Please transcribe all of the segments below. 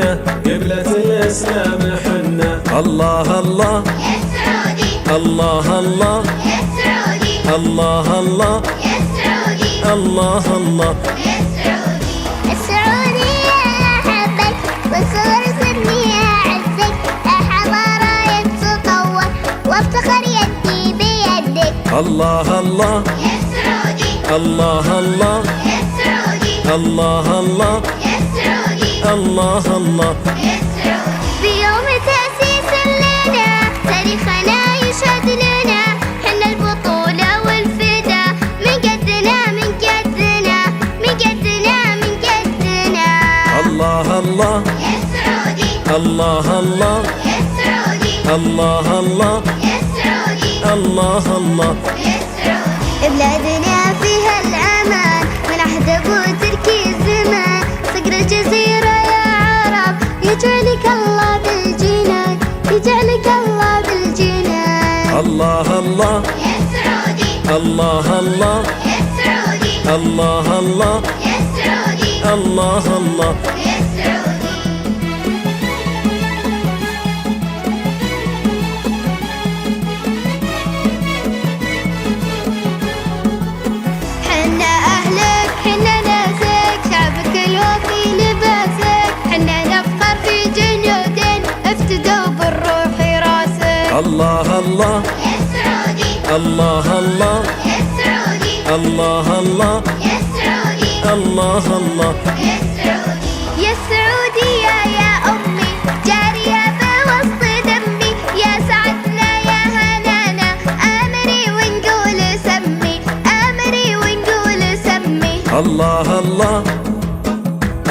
مدينة قبلة الإسلام حنا. الله الله يا سعودي، الله الله يا سعودي، الله الله يا سعودي، الله الله يا سعودي. السعودية أحبك وصور سني أعزك، حضارة تتطور وافتخر يدي بيدك. الله الله يا سعودي، الله الله يا سعودي، الله الله يا سعودي، الله الله يا سعودي. في يوم تأسيس لنا تاريخنا يشهد لنا، حنا البطولة والفدا من قدنا من قدنا من قدنا من قدنا. الله الله يا سعودي، الله الله يا سعودي، الله الله يا سعودي، الله الله يا سعودي. بلادنا فيها الأمان من عهد أبو تركي الزمان، صقر الجزيرة يا عرب يجعلك الله بالجنان، يجعلك الله بالجنان. الله الله يا سعودي، الله الله يا سعودي، الله الله يا سعودي، الله الله يا سعودي. حنا أهلك حنا ناسك، شعبك الوفي لباسك، حنا نفخر في جنود افتدوا بالروح راسك. الله الله يا سعودي، الله الله يا سعودي، الله الله يا سعودي، الله الله يا سعودي. يا السعودية يا أمي جارية بوسط دمي، يا سعدنا يا هنانا آمري ونقول سمي، آمري ونقول سمي. الله الله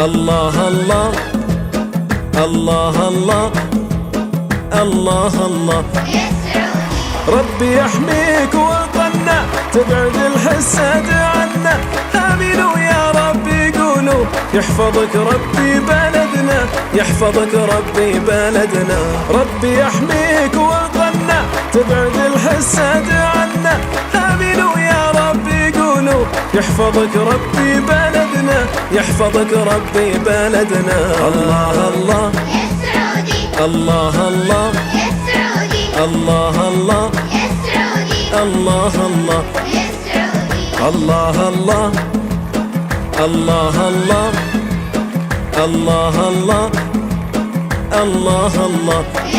الله الله الله الله الله الله يا سعودي، ربي يحميك وطننا تبعد الحساد عنا. آمنوا يا ربي قولوا يحفظك ربي بلدنا، يحفظك ربي بلدنا. ربي يحميك وطننا تبعد الحساد عنا. آمنوا يا ربي قولوا يحفظك ربي بلدنا، يحفظك ربي بلدنا. الله الله يا سعودي، الله الله يا سعودي، الله الله يا سعودي، الله الله يا سعودي. الله الله الله الله الله الله الله الله يا